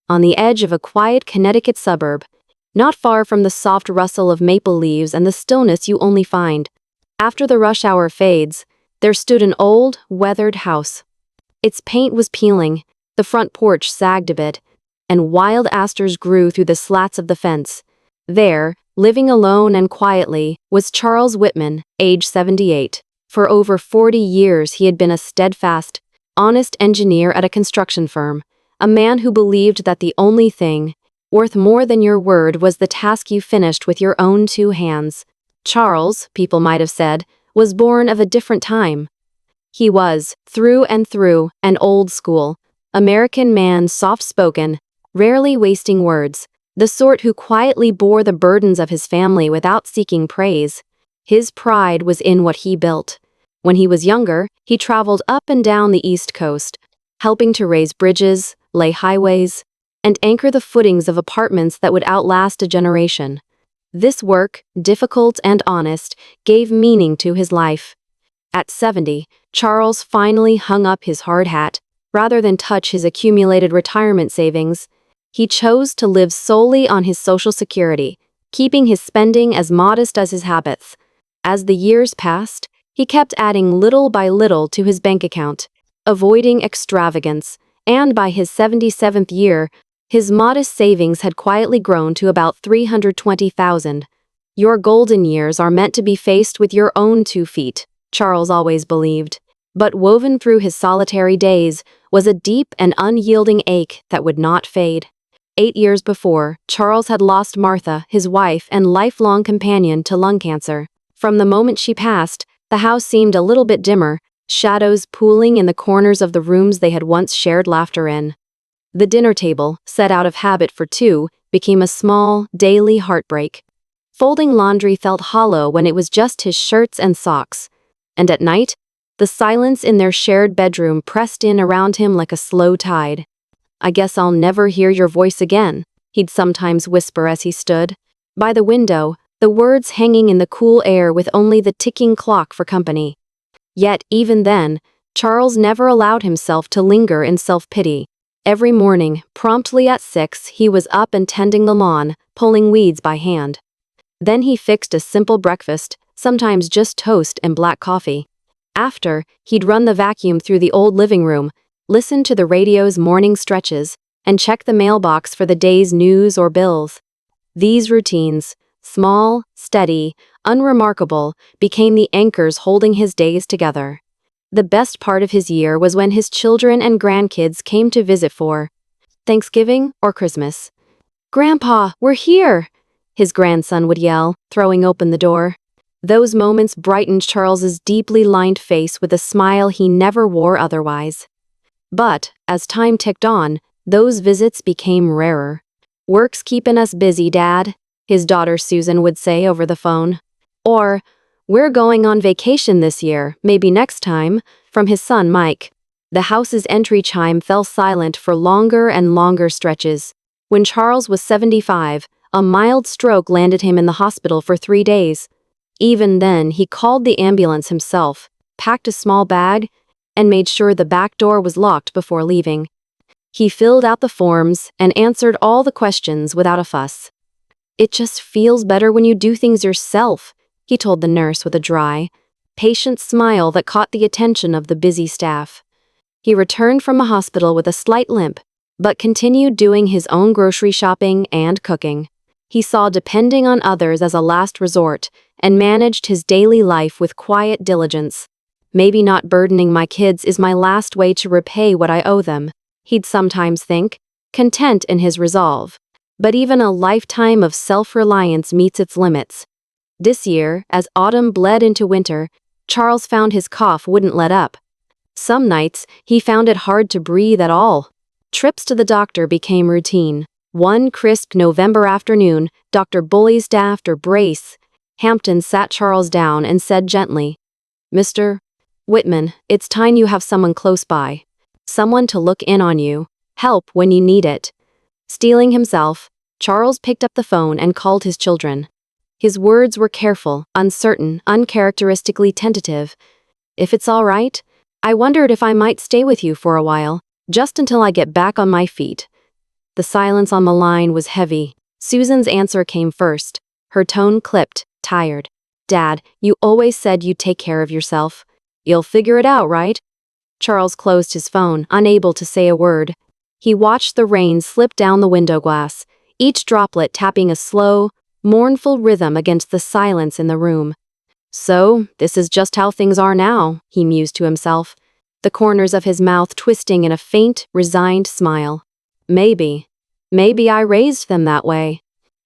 on the edge of a quiet Connecticut suburb, not far from the soft rustle of maple leaves and the stillness you only find after the rush hour fades, there stood an old, weathered house. Its paint was peeling, the front porch sagged a bit, and wild asters grew through the slats of the fence. There, living alone and quietly, was Charles Whitman, age 78. For over 40 years he had been a steadfast, honest engineer at a construction firm, a man who believed that the only thing worth more than your word was the task you finished with your own two hands. Charles, people might have said, was born of a different time. He was, through and through, an old-school, American man, soft-spoken, rarely wasting words, the sort who quietly bore the burdens of his family without seeking praise. His pride was in what he built. When he was younger, he traveled up and down the East Coast, helping to raise bridges, lay highways, and anchor the footings of apartments that would outlast a generation. This work, difficult and honest, gave meaning to his life. At 70, Charles finally hung up his hard hat. Rather than touch his accumulated retirement savings, he chose to live solely on his Social Security, keeping his spending as modest as his habits. As the years passed, he kept adding little by little to his bank account, avoiding extravagance, and by his 77th year, his modest savings had quietly grown to about $320,000. Your golden years are meant to be faced with your own 2 feet, Charles always believed. But woven through his solitary days was a deep and unyielding ache that would not fade. 8 years before, Charles had lost Martha, his wife and lifelong companion, to lung cancer. From the moment she passed, the house seemed a little bit dimmer, shadows pooling in the corners of the rooms they had once shared laughter in. The dinner table, set out of habit for 2, became a small, daily heartbreak. Folding laundry felt hollow when it was just his shirts and socks. And at night, the silence in their shared bedroom pressed in around him like a slow tide. "I guess I'll never hear your voice again," he'd sometimes whisper as he stood by the window, the words hanging in the cool air with only the ticking clock for company. Yet, even then, Charles never allowed himself to linger in self-pity. Every morning, promptly at 6, he was up and tending the lawn, pulling weeds by hand. Then he fixed a simple breakfast, sometimes just toast and black coffee. After, he'd run the vacuum through the old living room, listen to the radio's morning stretches, and check the mailbox for the day's news or bills. These routines, small, steady, unremarkable, became the anchors holding his days together. The best part of his year was when his children and grandkids came to visit for Thanksgiving or Christmas. "Grandpa, we're here!" his grandson would yell, throwing open the door. Those moments brightened Charles's deeply lined face with a smile he never wore otherwise. But, as time ticked on, those visits became rarer. "Work's keepin' us busy, Dad," his daughter Susan would say over the phone. Or, "We're going on vacation this year, maybe next time," from his son Mike. The house's entry chime fell silent for longer and longer stretches. When Charles was 75, a mild stroke landed him in the hospital for 3 days. Even then, he called the ambulance himself, packed a small bag, and made sure the back door was locked before leaving. He filled out the forms and answered all the questions without a fuss. "It just feels better when you do things yourself," he told the nurse with a dry, patient smile that caught the attention of the busy staff. He returned from a hospital with a slight limp, but continued doing his own grocery shopping and cooking. He saw depending on others as a last resort and managed his daily life with quiet diligence. "Maybe not burdening my kids is my last way to repay what I owe them," he'd sometimes think, content in his resolve. But even a lifetime of self-reliance meets its limits. This year, as autumn bled into winter, Charles found his cough wouldn't let up. Some nights, he found it hard to breathe at all. Trips to the doctor became routine. One crisp November afternoon, Dr. Bulliesdaft Brace Hampton sat Charles down and said gently, "Mr. Whitman, it's time you have someone close by. Someone to look in on you, help when you need it." Steeling himself, Charles picked up the phone and called his children. His words were careful, uncertain, uncharacteristically tentative. "If it's all right, I wondered if I might stay with you for a while, just until I get back on my feet." The silence on the line was heavy. Susan's answer came first. Her tone clipped, tired. "Dad, you always said you'd take care of yourself. You'll figure it out, right?" Charles closed his phone, unable to say a word. He watched the rain slip down the window glass, each droplet tapping a slow, mournful rhythm against the silence in the room. "So, this is just how things are now," he mused to himself, the corners of his mouth twisting in a faint, resigned smile. Maybe I raised them that way."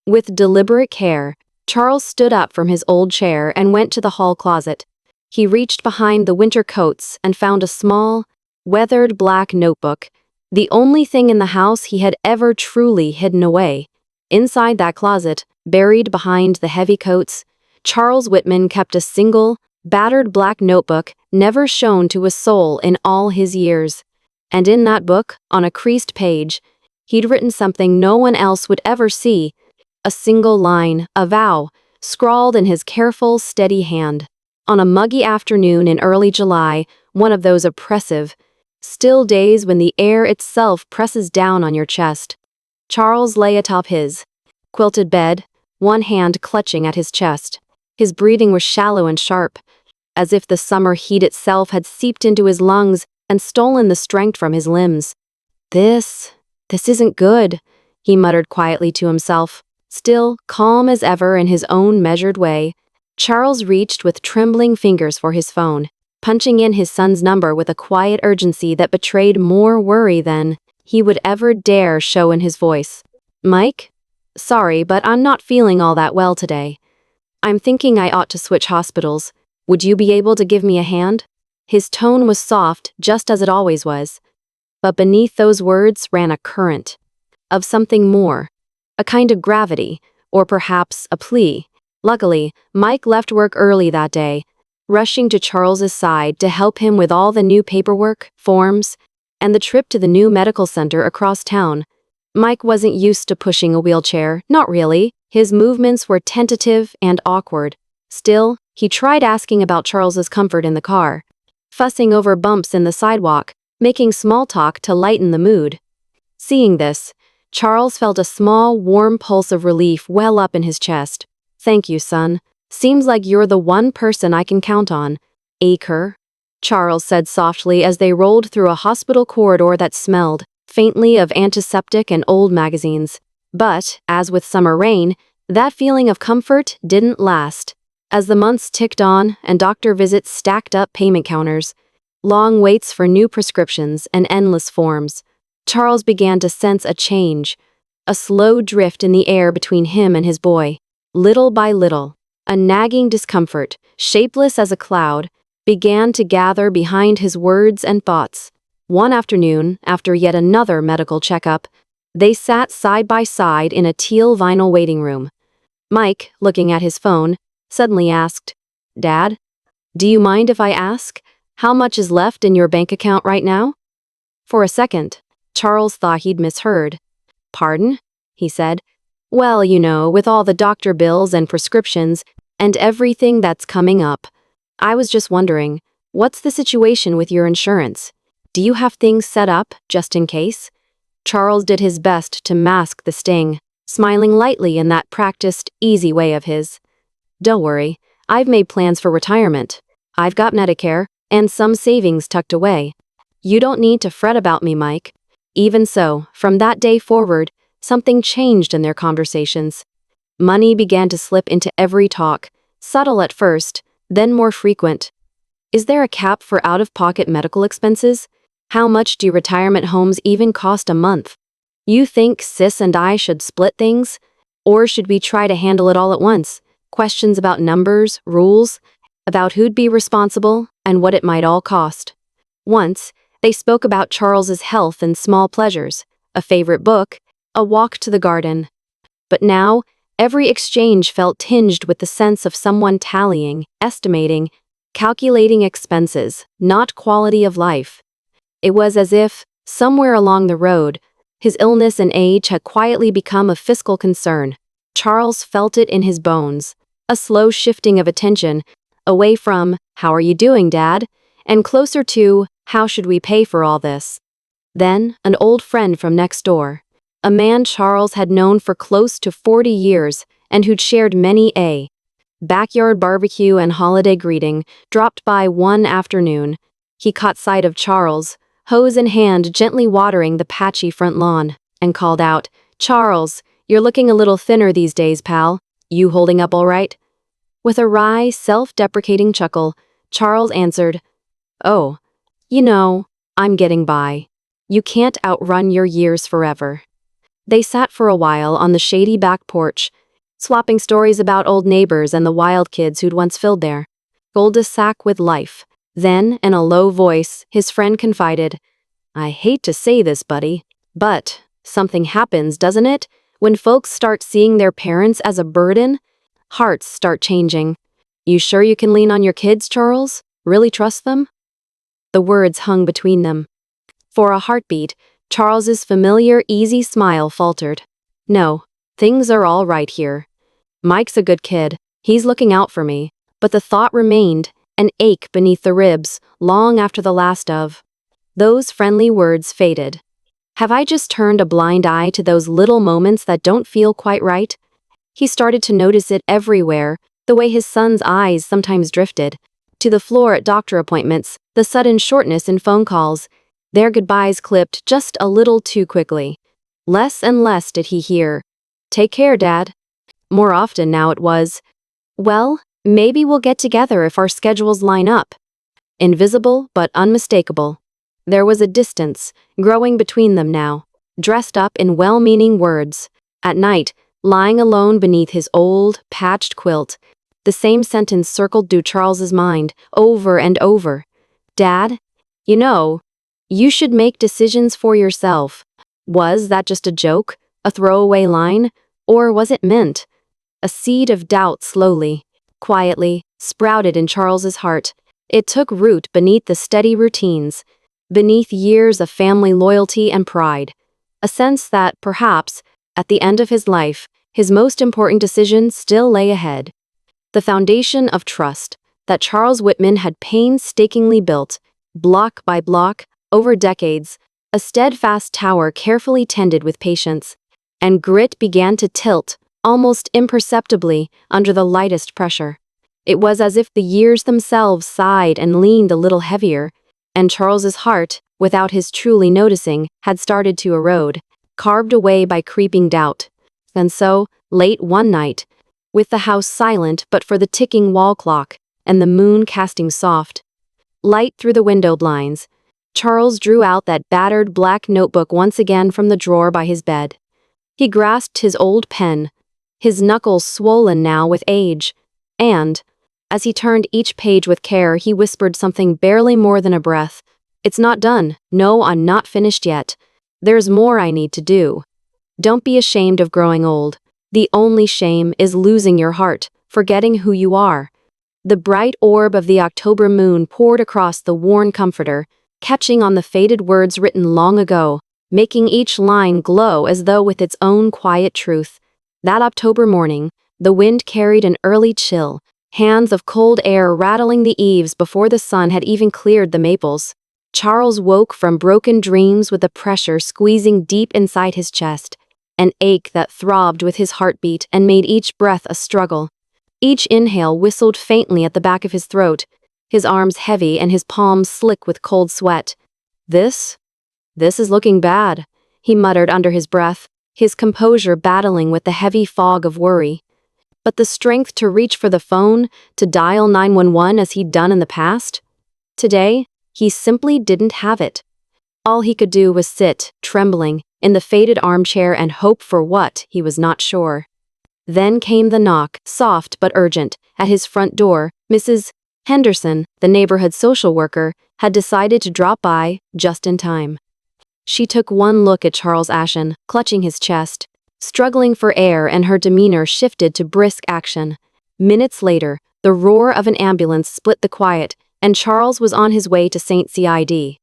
With deliberate care, Charles stood up from his old chair and went to the hall closet. He reached behind the winter coats and found a small, weathered black notebook, the only thing in the house he had ever truly hidden away. Inside that closet, buried behind the heavy coats, Charles Whitman kept a single, battered black notebook never shown to a soul in all his years. And in that book, on a creased page, he'd written something no one else would ever see, a single line, a vow, scrawled in his careful, steady hand. On a muggy afternoon in early July, one of those oppressive, still days when the air itself presses down on your chest, Charles lay atop his quilted bed, one hand clutching at his chest. His breathing was shallow and sharp, as if the summer heat itself had seeped into his lungs and stolen the strength from his limbs. This isn't good," he muttered quietly to himself. Still, calm as ever in his own measured way, Charles reached with trembling fingers for his phone, punching in his son's number with a quiet urgency that betrayed more worry than he would ever dare show in his voice. "Mike? Sorry, but I'm not feeling all that well today. I'm thinking I ought to switch hospitals. Would you be able to give me a hand?" His tone was soft, just as it always was. But beneath those words ran a current of something more, a kind of gravity, or perhaps a plea. Luckily, Mike left work early that day, rushing to Charles's side to help him with all the new paperwork, forms, and the trip to the new medical center across town. Mike wasn't used to pushing a wheelchair, not really. His movements were tentative and awkward. Still, he tried asking about Charles's comfort in the car, fussing over bumps in the sidewalk, making small talk to lighten the mood. Seeing this, Charles felt a small, warm pulse of relief well up in his chest. "Thank you, son. Seems like you're the one person I can count on." "Acre," Charles said softly as they rolled through a hospital corridor that smelled faintly of antiseptic and old magazines. But, as with summer rain, that feeling of comfort didn't last. As the months ticked on and doctor visits stacked up payment counters, long waits for new prescriptions and endless forms, Charles began to sense a change, a slow drift in the air between him and his boy. Little by little, a nagging discomfort, shapeless as a cloud, began to gather behind his words and thoughts. One afternoon, after yet another medical checkup, they sat side by side in a teal vinyl waiting room. Mike, looking at his phone, suddenly asked, "Dad, do you mind if I ask, how much is left in your bank account right now?" For a second, Charles thought he'd misheard. "Pardon?" he said. "Well, with all the doctor bills and prescriptions and everything that's coming up. I was just wondering, what's the situation with your insurance? Do you have things set up, just in case?" Charles did his best to mask the sting, smiling lightly in that practiced, easy way of his. "Don't worry, I've made plans for retirement. I've got Medicare, and some savings tucked away. You don't need to fret about me, Mike." Even so, from that day forward, something changed in their conversations. Money began to slip into every talk, subtle at first, then more frequent. "Is there a cap for out-of-pocket medical expenses? How much do retirement homes even cost a month? You think Sis and I should split things? Or should we try to handle it all at once?" Questions about numbers, rules, about who'd be responsible, and what it might all cost. Once, they spoke about Charles's health and small pleasures, a favorite book, a walk to the garden. But now, every exchange felt tinged with the sense of someone tallying, estimating, calculating expenses, not quality of life. It was as if, somewhere along the road, his illness and age had quietly become a fiscal concern. Charles felt it in his bones, a slow shifting of attention, away from, "How are you doing, Dad?" and closer to, "How should we pay for all this?" Then, an old friend from next door, a man Charles had known for close to 40 years and who'd shared many a backyard barbecue and holiday greeting, dropped by one afternoon. He caught sight of Charles, hose in hand gently watering the patchy front lawn, and called out, "Charles, you're looking a little thinner these days, pal. You holding up all right?" With a wry, self-deprecating chuckle, Charles answered, "Oh, you know, I'm getting by. You can't outrun your years forever." They sat for a while on the shady back porch, swapping stories about old neighbors and the wild kids who'd once filled their cul-de-sac with life. Then, in a low voice, his friend confided, "I hate to say this, buddy, but something happens, doesn't it? When folks start seeing their parents as a burden, hearts start changing. You sure you can lean on your kids, Charles? Really trust them?" The words hung between them. For a heartbeat, Charles's familiar, easy smile faltered. "No, things are all right here. Mike's a good kid. He's looking out for me." But the thought remained, an ache beneath the ribs, long after the last of those friendly words faded. Have I just turned a blind eye to those little moments that don't feel quite right? He started to notice it everywhere, the way his son's eyes sometimes drifted to the floor at doctor appointments, the sudden shortness in phone calls, their goodbyes clipped just a little too quickly. Less and less did he hear, "Take care, Dad." More often now it was, "Well, maybe we'll get together if our schedules line up." Invisible but unmistakable. There was a distance growing between them now, dressed up in well-meaning words. At night, lying alone beneath his old, patched quilt, the same sentence circled through Charles's mind over and over. "Dad, you know, you should make decisions for yourself." Was that just a joke, a throwaway line, or was it meant? A seed of doubt slowly, quietly, sprouted in Charles's heart. It took root beneath the steady routines, beneath years of family loyalty and pride. A sense that, perhaps, at the end of his life, his most important decision still lay ahead. The foundation of trust that Charles Whitman had painstakingly built, block by block, over decades, a steadfast tower carefully tended with patience, and grit began to tilt, almost imperceptibly, under the lightest pressure. It was as if the years themselves sighed and leaned a little heavier, and Charles's heart, without his truly noticing, had started to erode, carved away by creeping doubt. And so, late one night, with the house silent but for the ticking wall clock, and the moon casting soft light through the window blinds, Charles drew out that battered black notebook once again from the drawer by his bed. He grasped his old pen, his knuckles swollen now with age, and, as he turned each page with care, he whispered something barely more than a breath. "It's not done. No, I'm not finished yet. There's more I need to do. Don't be ashamed of growing old. The only shame is losing your heart, forgetting who you are." The bright orb of the October moon poured across the worn comforter, catching on the faded words written long ago, making each line glow as though with its own quiet truth. That October morning, the wind carried an early chill, hands of cold air rattling the eaves before the sun had even cleared the maples. Charles woke from broken dreams with a pressure squeezing deep inside his chest, an ache that throbbed with his heartbeat and made each breath a struggle. Each inhale whistled faintly at the back of his throat, his arms heavy and his palms slick with cold sweat. This is looking bad," he muttered under his breath, his composure battling with the heavy fog of worry. But the strength to reach for the phone, to dial 911 as he'd done in the past? Today, he simply didn't have it. All he could do was sit, trembling, in the faded armchair and hope for what, he was not sure. Then came the knock, soft but urgent, at his front door. Mrs. Henderson, the neighborhood social worker, had decided to drop by just in time. She took one look at Charles Ashen, clutching his chest, struggling for air, and her demeanor shifted to brisk action. Minutes later, the roar of an ambulance split the quiet, and Charles was on his way to St. Cid.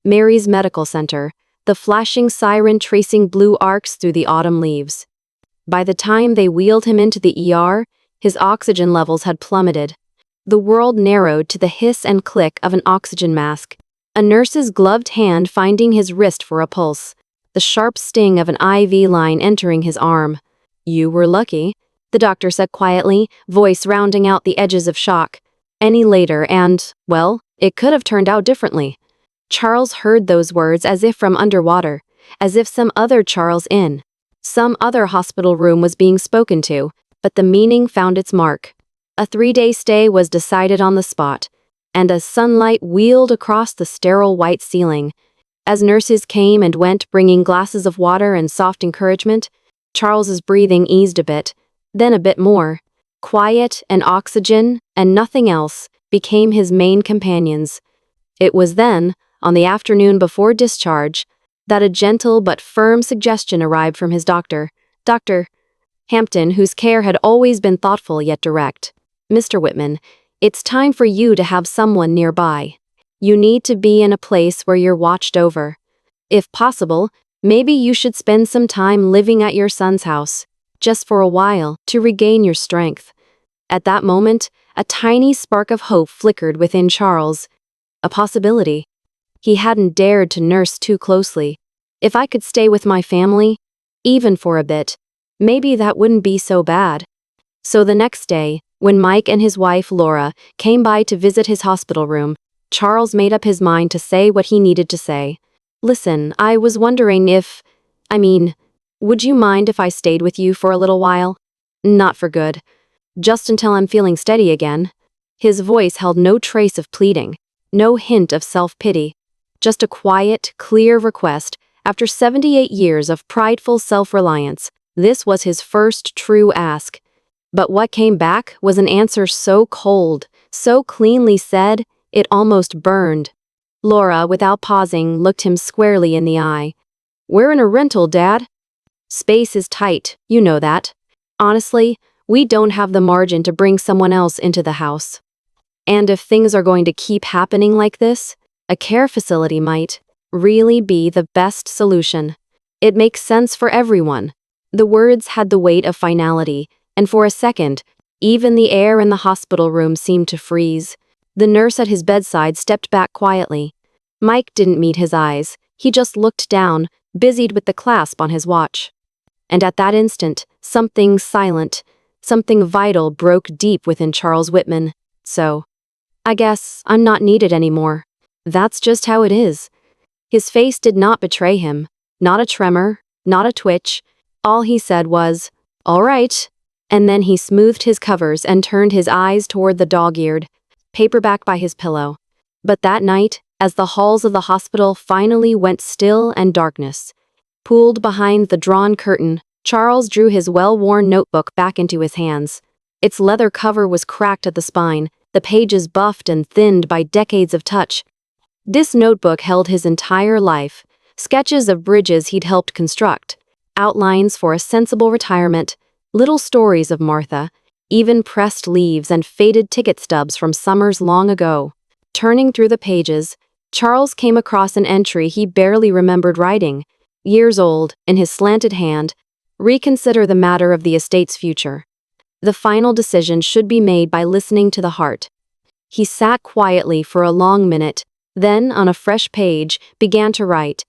Mary's Medical Center, the flashing siren tracing blue arcs through the autumn leaves. By the time they wheeled him into the ER, his oxygen levels had plummeted. The world narrowed to the hiss and click of an oxygen mask, a nurse's gloved hand finding his wrist for a pulse, the the sharp sting of an IV line entering his arm. "You were lucky," the doctor said quietly, voice rounding out the edges of shock. "Any later and, well, it could have turned out differently." Charles heard those words as if from underwater, as if some other Charles in some other hospital room was being spoken to, but the meaning found its mark. A 3-day stay was decided on the spot, and as sunlight wheeled across the sterile white ceiling, as nurses came and went bringing glasses of water and soft encouragement, Charles's breathing eased a bit, then a bit more. Quiet and oxygen, and nothing else, became his main companions. It was then, on the afternoon before discharge, that a gentle but firm suggestion arrived from his doctor, Dr. Hampton, whose care had always been thoughtful yet direct. "Mr. Whitman, it's time for you to have someone nearby. You need to be in a place where you're watched over. If possible, maybe you should spend some time living at your son's house, just for a while, to regain your strength." At that moment, a tiny spark of hope flickered within Charles. A possibility. He hadn't dared to nurse too closely. If I could stay with my family, even for a bit, maybe that wouldn't be so bad. So the next day, when Mike and his wife Laura came by to visit his hospital room, Charles made up his mind to say what he needed to say. "Listen, I was wondering if, would you mind if I stayed with you for a little while? Not for good. Just until I'm feeling steady again." His voice held no trace of pleading, no hint of self-pity. Just a quiet, clear request. After 78 years of prideful self-reliance, this was his first true ask. But what came back was an answer so cold, so cleanly said, it almost burned. Laura, without pausing, looked him squarely in the eye. "We're in a rental, Dad. Space is tight, you know that. Honestly, we don't have the margin to bring someone else into the house. And if things are going to keep happening like this, a care facility might really be the best solution. It makes sense for everyone." The words had the weight of finality, and for a second, even the air in the hospital room seemed to freeze. The nurse at his bedside stepped back quietly. Mike didn't meet his eyes, he just looked down, busied with the clasp on his watch. And at that instant, something silent, something vital broke deep within Charles Whitman. "So, I guess I'm not needed anymore. That's just how it is." His face did not betray him, not a tremor, not a twitch. All he said was, "All right," and then he smoothed his covers and turned his eyes toward the dog-eared paperback by his pillow. But that night, as the halls of the hospital finally went still and darkness pooled behind the drawn curtain, Charles drew his well-worn notebook back into his hands. Its leather cover was cracked at the spine, the pages buffed and thinned by decades of touch. This notebook held his entire life, sketches of bridges he'd helped construct, outlines for a sensible retirement, little stories of Martha, even pressed leaves and faded ticket stubs from summers long ago. Turning through the pages, Charles came across an entry he barely remembered writing. Years old, in his slanted hand, "Reconsider the matter of the estate's future. The final decision should be made by listening to the heart." He sat quietly for a long minute, then, on a fresh page, began to write.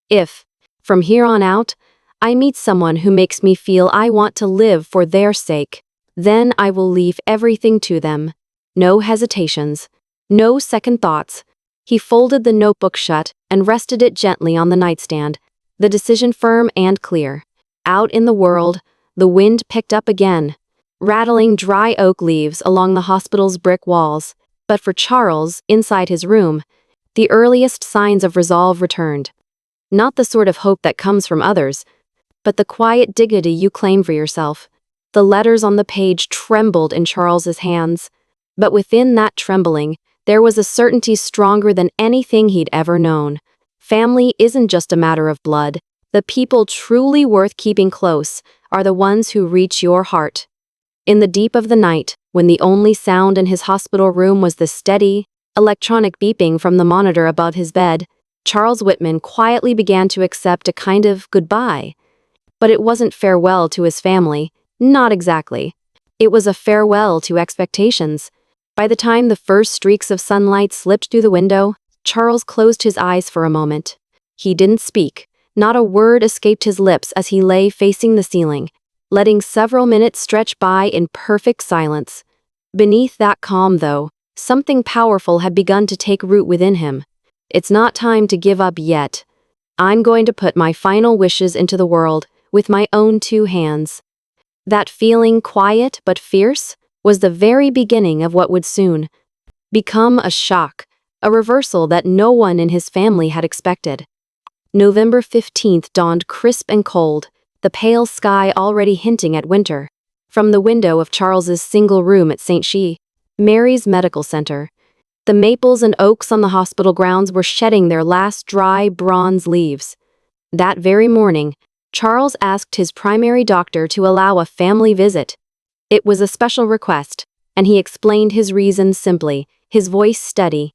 "If, from here on out, I meet someone who makes me feel I want to live for their sake, then I will leave everything to them. No hesitations, no second thoughts." He folded the notebook shut and rested it gently on the nightstand, the decision firm and clear. Out in the world, the wind picked up again, rattling dry oak leaves along the hospital's brick walls. But for Charles, inside his room, the earliest signs of resolve returned. Not the sort of hope that comes from others, but the quiet dignity you claim for yourself. The letters on the page trembled in Charles's hands, but within that trembling, there was a certainty stronger than anything he'd ever known. Family isn't just a matter of blood. The people truly worth keeping close are the ones who reach your heart. In the deep of the night, when the only sound in his hospital room was the steady, electronic beeping from the monitor above his bed, Charles Whitman quietly began to accept a kind of goodbye. But it wasn't farewell to his family, not exactly. It was a farewell to expectations. By the time the first streaks of sunlight slipped through the window, Charles closed his eyes for a moment. He didn't speak, Not a word escaped his lips as he lay facing the ceiling, letting several minutes stretch by in perfect silence. Beneath that calm, though, something powerful had begun to take root within him. It's not time to give up yet. I'm going to put my final wishes into the world, with my own two hands. That feeling, quiet but fierce, was the very beginning of what would soon become a shock, a reversal that no one in his family had expected. November 15th dawned crisp and cold, the pale sky already hinting at winter. From the window of Charles's single room at St. Mary's Medical Center, the maples and oaks on the hospital grounds were shedding their last dry bronze leaves. That very morning, Charles asked his primary doctor to allow a family visit. It was a special request, and he explained his reasons simply, his voice steady.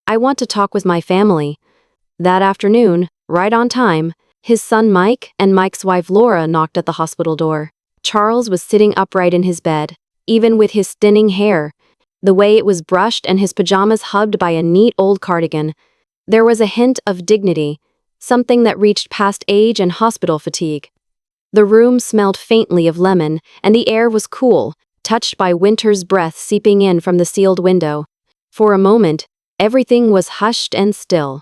"I want to talk with my family." That afternoon, right on time, his son Mike and Mike's wife Laura knocked at the hospital door. Charles was sitting upright in his bed, even with his thinning hair, the way it was brushed and his pajamas hugged by a neat old cardigan. There was a hint of dignity, something that reached past age and hospital fatigue. The room smelled faintly of lemon, and the air was cool, touched by winter's breath seeping in from the sealed window. For a moment, everything was hushed and still.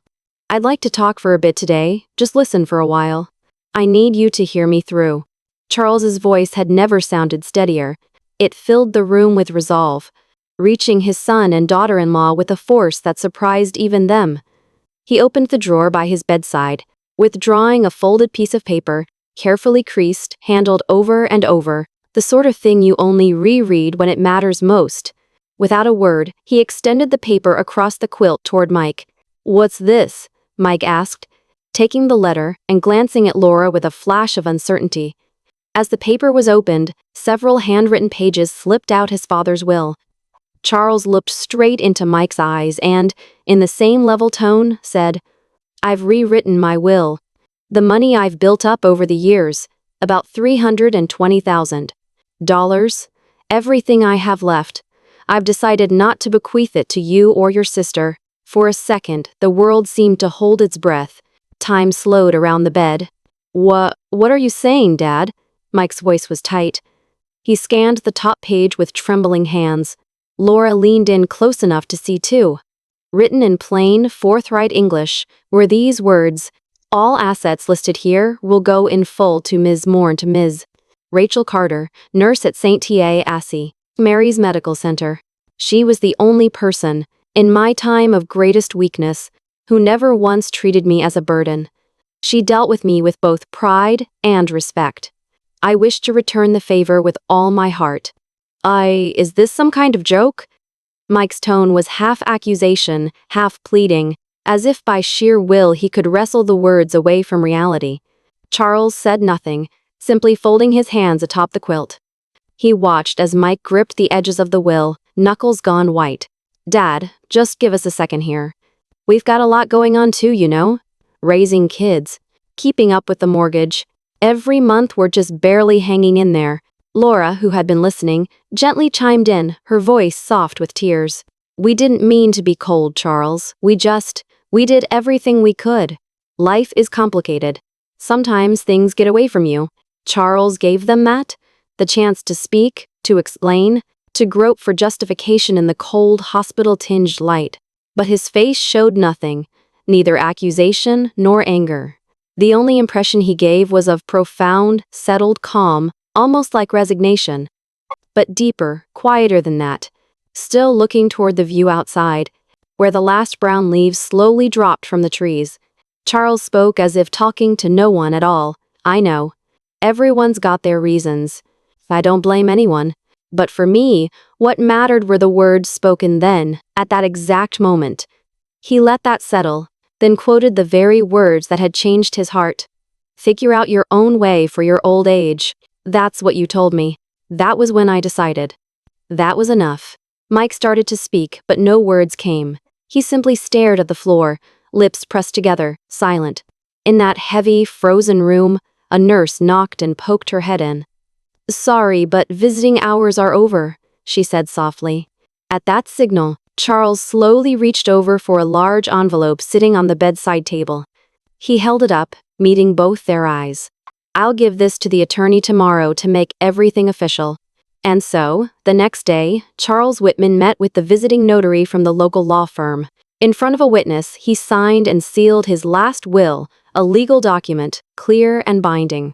"I'd like to talk for a bit today, just listen for a while. I need you to hear me through." Charles's voice had never sounded steadier. It filled the room with resolve, reaching his son and daughter-in-law with a force that surprised even them. He opened the drawer by his bedside, withdrawing a folded piece of paper, carefully creased, handled over and over, the sort of thing you only reread when it matters most. Without a word, he extended the paper across the quilt toward Mike. "What's this?" Mike asked, taking the letter and glancing at Laura with a flash of uncertainty. As the paper was opened, several handwritten pages slipped out his father's will. Charles looked straight into Mike's eyes and, in the same level tone, said, "I've rewritten my will. The money I've built up over the years, about $320,000. Everything I have left. I've decided not to bequeath it to you or your sister." For a second, the world seemed to hold its breath. Time slowed around the bed. What are you saying, Dad?" Mike's voice was tight. He scanned the top page with trembling hands. Laura leaned in close enough to see too. Written in plain, forthright English were these words: "All assets listed here will go in full to Ms. Morn to Ms. Rachel Carter, nurse at St. Mary's Medical Center." She was the only person, in my time of greatest weakness, who never once treated me as a burden. She dealt with me with both pride and respect. I wish to return the favor with all my heart. Is this some kind of joke?" Mike's tone was half accusation, half pleading, as if by sheer will he could wrestle the words away from reality. Charles said nothing, simply folding his hands atop the quilt. He watched as Mike gripped the edges of the will, knuckles gone white. "Dad, just give us a second here. We've got a lot going on too, you know. Raising kids, keeping up with the mortgage. Every month we're just barely hanging in there." Laura, who had been listening, gently chimed in, her voice soft with tears. "We didn't mean to be cold, Charles. We did everything we could. Life is complicated. Sometimes things get away from you." Charles gave them that, the chance to speak, to explain, to grope for justification in the cold, hospital-tinged light. But his face showed nothing, neither accusation nor anger. The only impression he gave was of profound, settled calm, almost like resignation. But deeper, quieter than that, still looking toward the view outside, where the last brown leaves slowly dropped from the trees. Charles spoke as if talking to no one at all. "I know. Everyone's got their reasons. I don't blame anyone. But for me, what mattered were the words spoken then, at that exact moment." He let that settle, then quoted the very words that had changed his heart. "Figure out your own way for your old age. That's what you told me. That was when I decided." That was enough. Mike started to speak, but no words came. He simply stared at the floor, lips pressed together, silent. In that heavy, frozen room, a nurse knocked and poked her head in. "Sorry, but visiting hours are over," she said softly. At that signal, Charles slowly reached over for a large envelope sitting on the bedside table. He held it up, meeting both their eyes. "I'll give this to the attorney tomorrow to make everything official." And so, the next day, Charles Whitman met with the visiting notary from the local law firm. In front of a witness, he signed and sealed his last will, a legal document, clear and binding.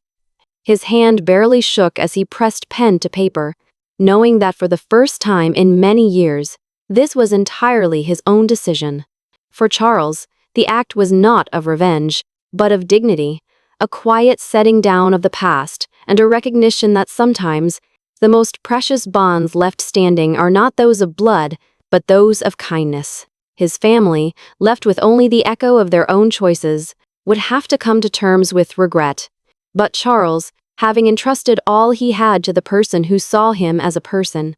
His hand barely shook as he pressed pen to paper, knowing that for the first time in many years, this was entirely his own decision. For Charles, the act was not of revenge, but of dignity, a quiet setting down of the past, and a recognition that sometimes the most precious bonds left standing are not those of blood, but those of kindness. His family, left with only the echo of their own choices, would have to come to terms with regret. But Charles, having entrusted all he had to the person who saw him as a person,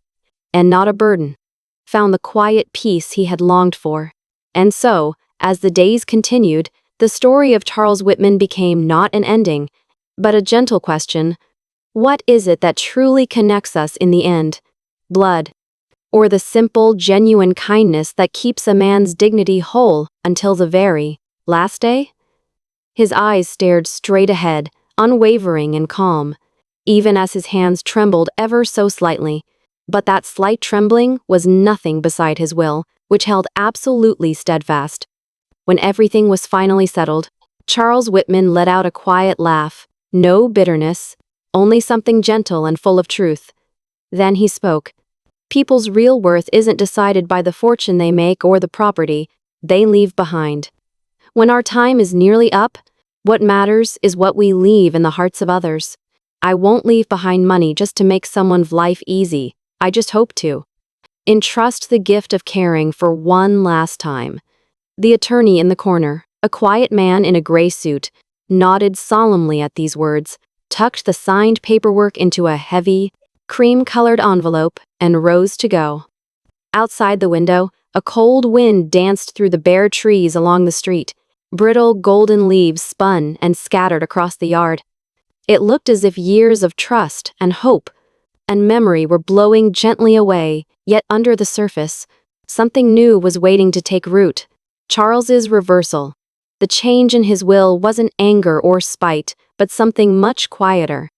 and not a burden, found the quiet peace he had longed for. And so, as the days continued, the story of Charles Whitman became not an ending, but a gentle question: what is it that truly connects us in the end? Blood, or the simple, genuine kindness that keeps a man's dignity whole until the very last day? His eyes stared straight ahead, unwavering and calm, even as his hands trembled ever so slightly. But that slight trembling was nothing beside his will, which held absolutely steadfast. When everything was finally settled, Charles Whitman let out a quiet laugh. No bitterness, only something gentle and full of truth. Then he spoke. "People's real worth isn't decided by the fortune they make or the property they leave behind. When our time is nearly up, what matters is what we leave in the hearts of others. I won't leave behind money just to make someone's life easy. I just hope to entrust the gift of caring for one last time." The attorney in the corner, a quiet man in a gray suit, nodded solemnly at these words, tucked the signed paperwork into a heavy, cream-colored envelope, and rose to go. Outside the window, a cold wind danced through the bare trees along the street. Brittle golden leaves spun and scattered across the yard. It looked as if years of trust and hope and memory were blowing gently away, yet under the surface, something new was waiting to take root. Charles's reversal. The change in his will wasn't anger or spite, but something much quieter.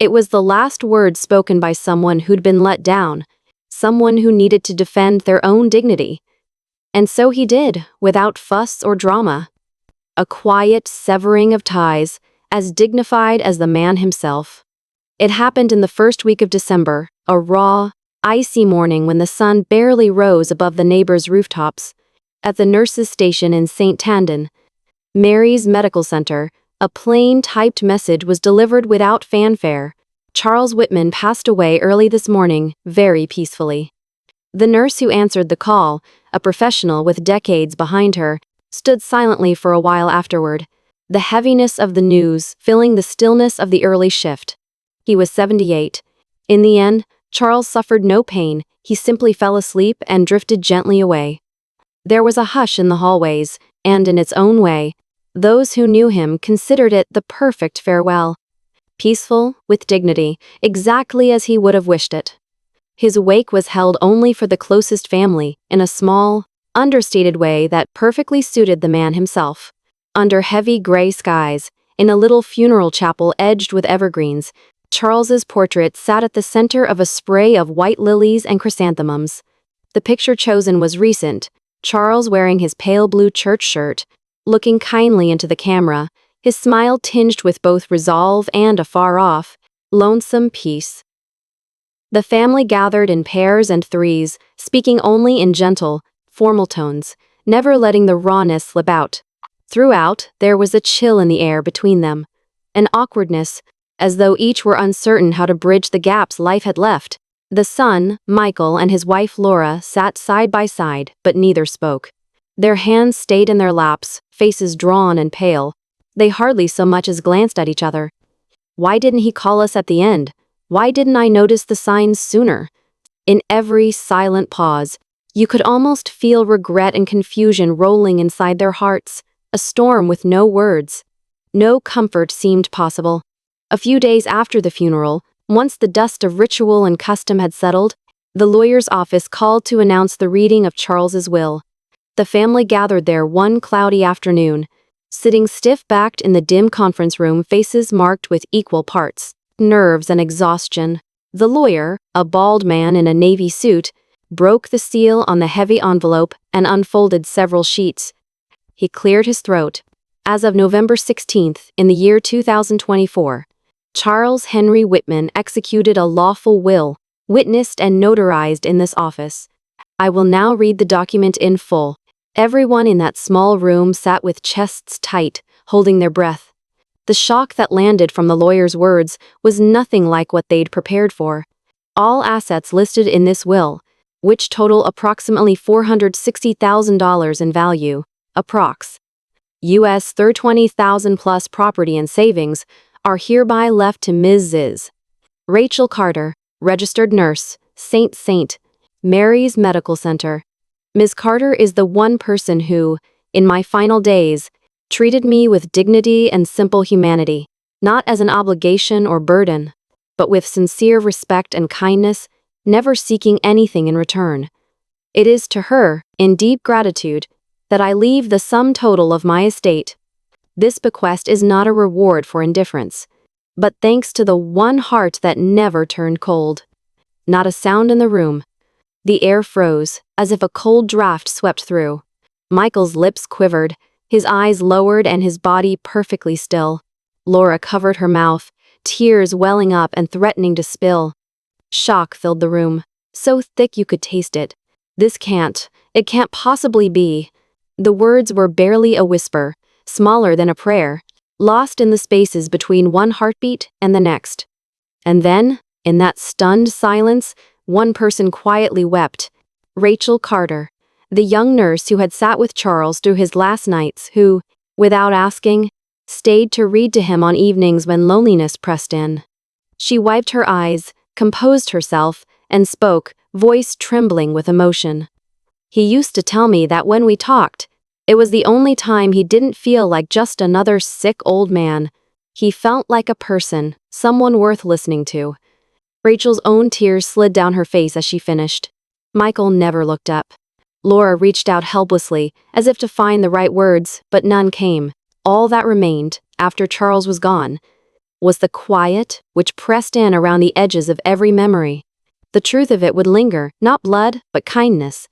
It was the last word spoken by someone who'd been let down, someone who needed to defend their own dignity. And so he did, without fuss or drama. A quiet severing of ties, as dignified as the man himself. It happened in the first week of December, a raw, icy morning when the sun barely rose above the neighbors' rooftops. At the nurses' station in St. Tandon, Mary's Medical Center, a plain typed message was delivered without fanfare. Charles Whitman passed away early this morning, very peacefully. The nurse who answered the call, a professional with decades behind her, stood silently for a while afterward, the heaviness of the news filling the stillness of the early shift. He was 78. In the end, Charles suffered no pain, he simply fell asleep and drifted gently away. There was a hush in the hallways, and in its own way, those who knew him considered it the perfect farewell. Peaceful, with dignity, exactly as he would have wished it. His wake was held only for the closest family, in a small, understated way that perfectly suited the man himself. Under heavy gray skies, in a little funeral chapel edged with evergreens, Charles's portrait sat at the center of a spray of white lilies and chrysanthemums. The picture chosen was recent, Charles wearing his pale blue church shirt, looking kindly into the camera, his smile tinged with both resolve and a far-off, lonesome peace. The family gathered in pairs and threes, speaking only in gentle, formal tones, never letting the rawness slip out. Throughout, there was a chill in the air between them, an awkwardness, as though each were uncertain how to bridge the gaps life had left. The son, Michael, and his wife Laura sat side by side, but neither spoke. Their hands stayed in their laps, faces drawn and pale. They hardly so much as glanced at each other. Why didn't he call us at the end? Why didn't I notice the signs sooner? In every silent pause, you could almost feel regret and confusion rolling inside their hearts, a storm with no words. No comfort seemed possible. A few days after the funeral, once the dust of ritual and custom had settled, the lawyer's office called to announce the reading of Charles's will. The family gathered there one cloudy afternoon, sitting stiff-backed in the dim conference room, faces marked with equal parts nerves and exhaustion. The lawyer, a bald man in a navy suit, broke the seal on the heavy envelope and unfolded several sheets. He cleared his throat. As of November 16th, in the year 2024, Charles Henry Whitman executed a lawful will, witnessed and notarized in this office. I will now read the document in full. Everyone in that small room sat with chests tight, holding their breath. The shock that landed from the lawyer's words was nothing like what they'd prepared for. All assets listed in this will, which total approximately $460,000 in value, approx. US $30,000 plus property and savings, are hereby left to Mrs. Rachel Carter, registered nurse, St. Mary's Medical Center. Ms. Carter is the one person who, in my final days, treated me with dignity and simple humanity, not as an obligation or burden, but with sincere respect and kindness, never seeking anything in return. It is to her, in deep gratitude, that I leave the sum total of my estate. This bequest is not a reward for indifference, but thanks to the one heart that never turned cold. Not a sound in the room. The air froze, as if a cold draft swept through. Michael's lips quivered, his eyes lowered and his body perfectly still. Laura covered her mouth, tears welling up and threatening to spill. Shock filled the room, so thick you could taste it. It can't possibly be. The words were barely a whisper, smaller than a prayer, lost in the spaces between one heartbeat and the next. And then, in that stunned silence, one person quietly wept. Rachel Carter, the young nurse who had sat with Charles through his last nights, who, without asking, stayed to read to him on evenings when loneliness pressed in. She wiped her eyes, composed herself, and spoke, voice trembling with emotion. He used to tell me that when we talked, it was the only time he didn't feel like just another sick old man. He felt like a person, someone worth listening to. Rachel's own tears slid down her face as she finished. Michael never looked up. Laura reached out helplessly, as if to find the right words, but none came. All that remained, after Charles was gone, was the quiet, which pressed in around the edges of every memory. The truth of it would linger, not blood, but kindness,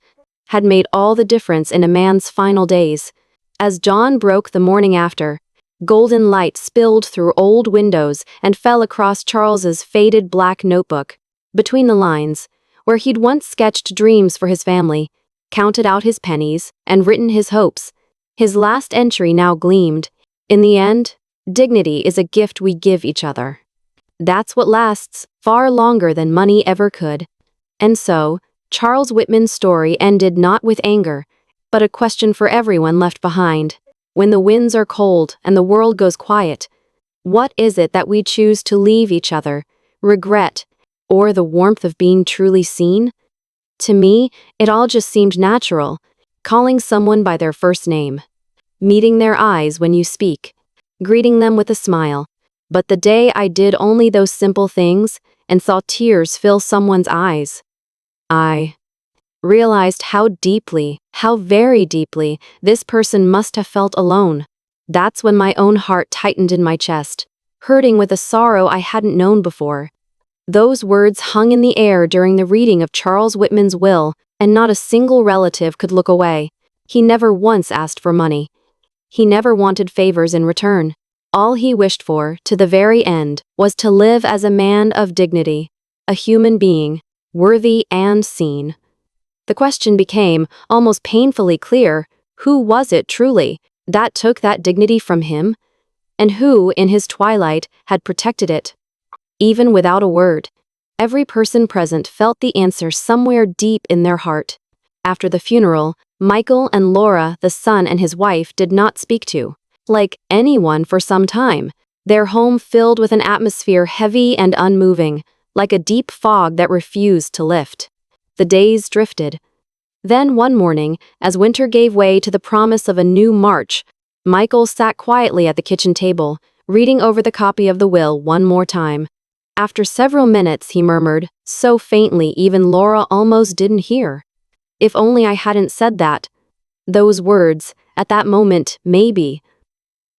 had made all the difference in a man's final days. As dawn broke the morning after, golden light spilled through old windows and fell across Charles's faded black notebook. Between the lines, where he'd once sketched dreams for his family, counted out his pennies, and written his hopes, his last entry now gleamed. In the end, dignity is a gift we give each other. That's what lasts far longer than money ever could. And so, Charles Whitman's story ended not with anger, but a question for everyone left behind. When the winds are cold and the world goes quiet, what is it that we choose to leave each other? Regret, or the warmth of being truly seen? To me, it all just seemed natural, calling someone by their first name, meeting their eyes when you speak, greeting them with a smile. But the day I did only those simple things and saw tears fill someone's eyes, I realized how very deeply, this person must have felt alone. That's when my own heart tightened in my chest, hurting with a sorrow I hadn't known before. Those words hung in the air during the reading of Charles Whitman's will, and not a single relative could look away. He never once asked for money. He never wanted favors in return. All he wished for, to the very end, was to live as a man of dignity, a human being, worthy and seen. The question became, almost painfully clear, who was it truly that took that dignity from him? And who, in his twilight, had protected it? Even without a word, every person present felt the answer somewhere deep in their heart. After the funeral, Michael and Laura, the son and his wife, did not speak to, like anyone for some time, their home filled with an atmosphere heavy and unmoving, like a deep fog that refused to lift. The days drifted. Then one morning, as winter gave way to the promise of a new March, Michael sat quietly at the kitchen table, reading over the copy of the will one more time. After several minutes, he murmured, so faintly even Laura almost didn't hear. If only I hadn't said that. Those words, at that moment, maybe.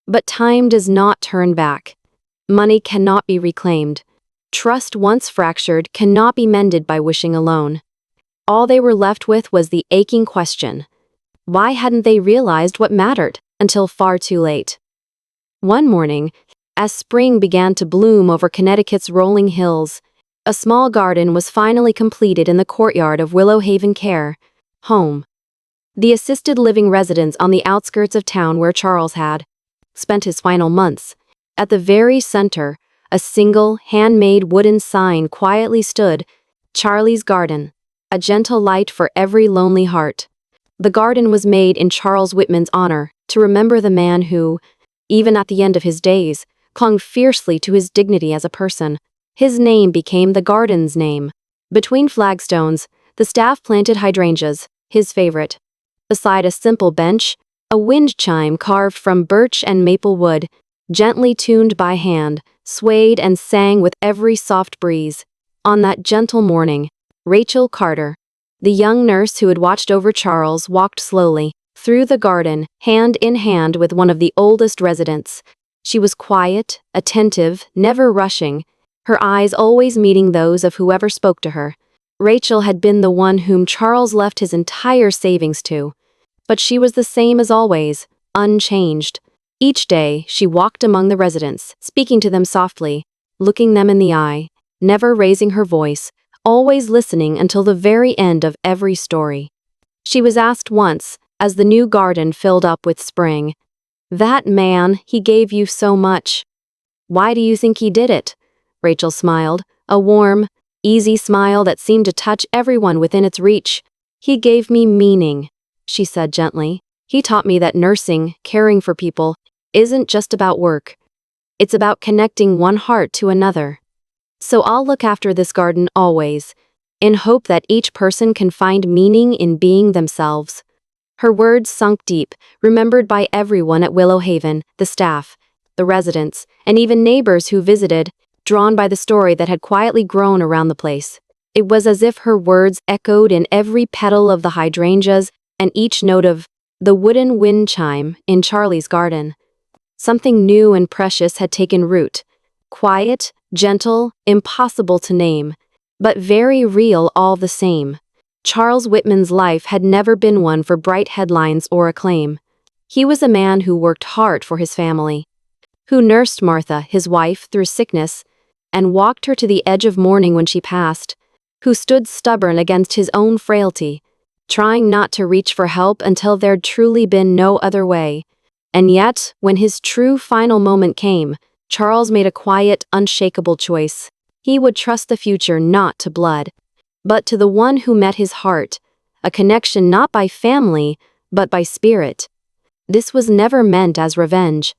But time does not turn back. Money cannot be reclaimed. Trust once fractured cannot be mended by wishing alone. All they were left with was the aching question. Why hadn't they realized what mattered until far too late? One morning, as spring began to bloom over Connecticut's rolling hills, a small garden was finally completed in the courtyard of Willow Haven Care home, the assisted living residence on the outskirts of town where Charles had spent his final months. At the very center, a single, handmade wooden sign quietly stood, Charlie's Garden, a gentle light for every lonely heart. The garden was made in Charles Whitman's honor, to remember the man who, even at the end of his days, clung fiercely to his dignity as a person. His name became the garden's name. Between flagstones, the staff planted hydrangeas, his favorite. Beside a simple bench, a wind chime carved from birch and maple wood, gently tuned by hand, swayed and sang with every soft breeze. On that gentle morning, Rachel Carter, the young nurse who had watched over Charles, walked slowly through the garden, hand in hand with one of the oldest residents. She was quiet, attentive, never rushing, her eyes always meeting those of whoever spoke to her. Rachel had been the one whom Charles left his entire savings to. But she was the same as always, unchanged. Each day, she walked among the residents, speaking to them softly, looking them in the eye, never raising her voice, always listening until the very end of every story. She was asked once, as the new garden filled up with spring, "That man, he gave you so much. Why do you think he did it?" Rachel smiled, a warm, easy smile that seemed to touch everyone within its reach. "He gave me meaning," she said gently. "He taught me that nursing, caring for people, isn't just about work. It's about connecting one heart to another. So I'll look after this garden always, in hope that each person can find meaning in being themselves." Her words sunk deep, remembered by everyone at Willow Haven, the staff, the residents, and even neighbors who visited, drawn by the story that had quietly grown around the place. It was as if her words echoed in every petal of the hydrangeas and each note of the wooden wind chime in Charlie's garden. Something new and precious had taken root. Quiet, gentle, impossible to name, but very real all the same. Charles Whitman's life had never been one for bright headlines or acclaim. He was a man who worked hard for his family, who nursed Martha, his wife, through sickness, and walked her to the edge of mourning when she passed, who stood stubborn against his own frailty, trying not to reach for help until there'd truly been no other way. And yet, when his true final moment came, Charles made a quiet, unshakable choice. He would trust the future not to blood, but to the one who met his heart, a connection not by family, but by spirit. This was never meant as revenge.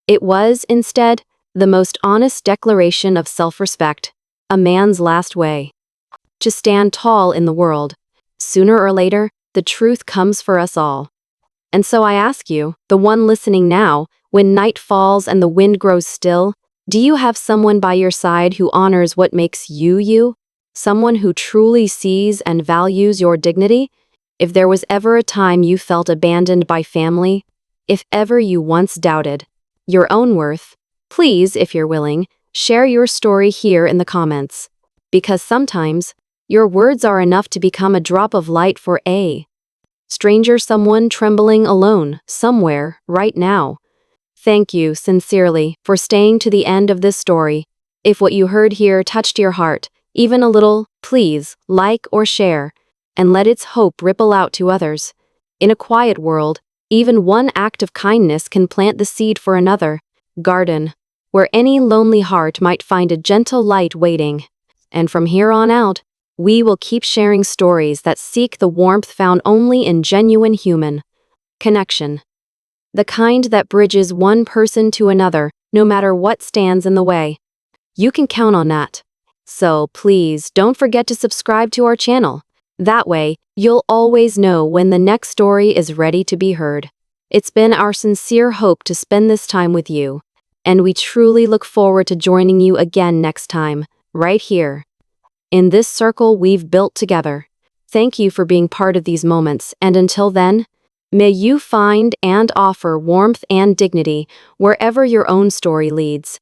It was, instead, the most honest declaration of self-respect, a man's last way. To stand tall in the world. Sooner or later, the truth comes for us all. And so I ask you, the one listening now, when night falls and the wind grows still, do you have someone by your side who honors what makes you you? Someone who truly sees and values your dignity? If there was ever a time you felt abandoned by family, if ever you once doubted your own worth, please, if you're willing, share your story here in the comments. Because sometimes, your words are enough to become a drop of light for a stranger, someone trembling alone, somewhere, right now. Thank you, sincerely, for staying to the end of this story. If what you heard here touched your heart, even a little, please, like or share, and let its hope ripple out to others. In a quiet world, even one act of kindness can plant the seed for another garden, where any lonely heart might find a gentle light waiting. And from here on out, we will keep sharing stories that seek the warmth found only in genuine human connection. The kind that bridges one person to another, no matter what stands in the way. You can count on that. So please don't forget to subscribe to our channel. That way, you'll always know when the next story is ready to be heard. It's been our sincere hope to spend this time with you, and we truly look forward to joining you again next time, right here, in this circle we've built together. Thank you for being part of these moments, and until then, May you find and offer warmth and dignity wherever your own story leads.